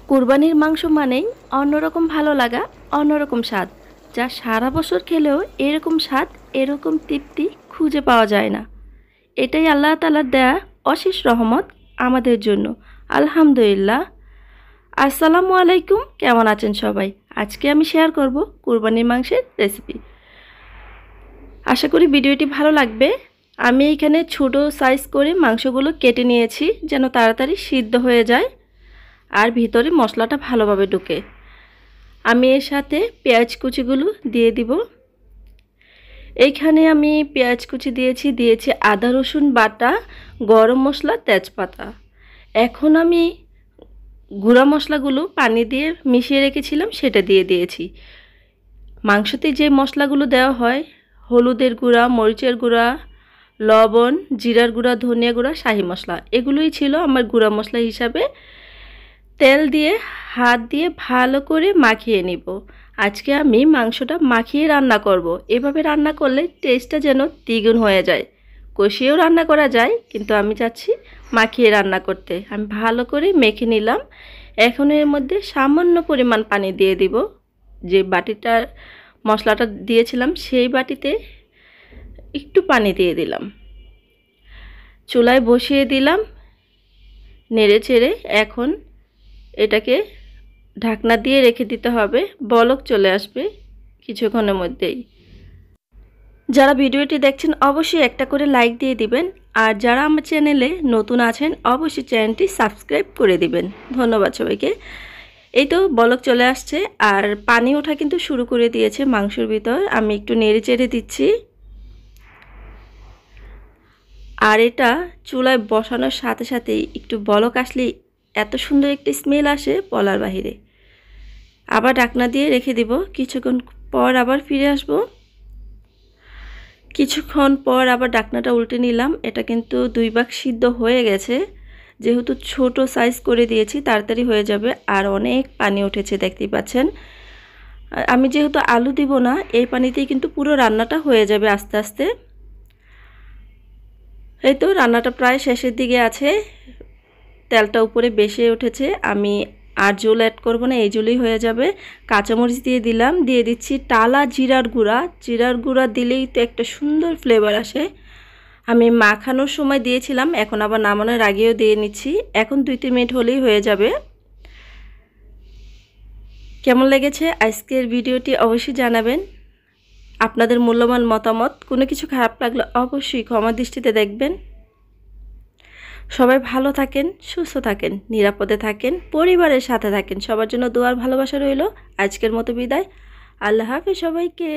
কুরবানির মাংস মানেই অন্যরকম ভালো লাগা, অন্যরকম স্বাদ, যা সারা বছর খেলেও এরকম স্বাদ, এরকম তৃপ্তি খুঁজে পাওয়া যায় না। এটাই আল্লাহ তাআলার দেয়া অশেষ রহমত আমাদের জন্য। আলহামদুলিল্লাহ। আসসালামু আলাইকুম, কেমন আছেন সবাই? আজকে আমি শেয়ার করব কুরবানির মাংসের রেসিপি। আশা করি ভিডিওটি ভালো লাগবে। আমি এখানে ছোট সাইজ করে মাংসগুলো কেটে নিয়েছি যেন তাড়াতাড়ি সিদ্ধ হয়ে যায় আর ভিতরে মশলাটা ভালোভাবে ঢুকে। আমি এর সাথে পেঁয়াজ কুচিগুলো দিয়ে দিব। এইখানে আমি পেঁয়াজ কুচি দিয়েছি আদা রসুন বাটা, গরম মশলা, তেজপাতা। এখন আমি গুঁড়া মশলাগুলো পানি দিয়ে মিশিয়ে রেখেছিলাম সেটা দিয়ে দিয়েছি। মাংসতে যে মশলাগুলো দেওয়া হয়, হলুদের গুঁড়া, মরিচের গুঁড়া, লবণ, জিরার গুঁড়া, ধনিয়া গুঁড়া, শাহি মশলা, এগুলোই ছিল আমার গুঁড়া মশলা হিসাবে। তেল দিয়ে হাত দিয়ে ভালো করে মাখিয়ে নিব। আজকে আমি মাংসটা মাখিয়ে রান্না করব। এভাবে রান্না করলে টেস্টটা যেন দ্বিগুণ হয়ে যায়। কষিয়েও রান্না করা যায়, কিন্তু আমি চাচ্ছি মাখিয়ে রান্না করতে। আমি ভালো করে মেখে নিলাম। এখন এর মধ্যে সামান্য পরিমাণ পানি দিয়ে দিব। যে বাটিটা মশলাটা দিয়েছিলাম সেই বাটিতে একটু পানি দিয়ে দিলাম। চুলায় বসিয়ে দিলাম, নেড়ে চেড়ে এখন এটাকে ঢাকনা দিয়ে রেখে দিতে হবে। বলক চলে আসবে কিছুক্ষণের মধ্যেই। যারা ভিডিওটি দেখছেন অবশ্যই একটা করে লাইক দিয়ে দিবেন, আর যারা আমার চ্যানেলে নতুন আছেন অবশ্যই চ্যানেলটি সাবস্ক্রাইব করে দিবেন। ধন্যবাদ সবাইকে। এই তো বলক চলে আসছে আর পানি ওঠা কিন্তু শুরু করে দিয়েছে মাংসের ভিতর। আমি একটু নেড়ে চেড়ে দিচ্ছি। আর এটা চুলায় বসানোর সাথে সাথেই একটু বলক আসলেই এত সুন্দর একটি স্মেল আসে বলার বাহিরে। আবার ঢাকনা দিয়ে রেখে দিব। কিছুক্ষণ পর আবার ফিরে আসব। কিছুক্ষণ পর আবার ঢাকনাটা উল্টে নিলাম। এটা কিন্তু 2 ভাগ সিদ্ধ হয়ে গেছে। যেহেতু ছোট সাইজ করে দিয়েছি তাড়াতাড়ি হয়ে যাবে। আর অনেক পানি উঠেছে দেখতেই পাচ্ছেন। আমি যেহেতু আলু দিব না, এই পানিতেই কিন্তু পুরো রান্নাটা হয়ে যাবে আস্তে আস্তে। এই তো রান্নাটা প্রায় শেষের দিকে আছে। তেলটা উপরে বেশি উঠেছে। আমি আর ঝোল অ্যাড করব না, এই ঝোলই হয়ে যাবে। কাঁচামরিচ দিয়ে দিলাম, দিয়ে দিচ্ছি টালা জিরার গুঁড়া। জিরার গুঁড়া দিলেই তো একটা সুন্দর ফ্লেভার আসে। আমি মাখানোর সময় দিয়েছিলাম, এখন আবার নামানোর আগেও দিয়ে নিচ্ছি। এখন 2-3 মিনিট হলেই হয়ে যাবে। কেমন লেগেছে আজকের ভিডিওটি অবশ্যই জানাবেন। আপনাদের মূল্যবান মতামত। কোনো কিছু খারাপ লাগলে অবশ্যই ক্ষমা দৃষ্টিতে দেখবেন। সবাই ভালো থাকেন, সুস্থ থাকেন, নিরাপদে থাকেন, পরিবারের সাথে থাকেন। সবার জন্য দোয়ার ভালোবাসা রইল। আজকের মতো বিদায়। আল্লাহ হাফেজ সবাইকে।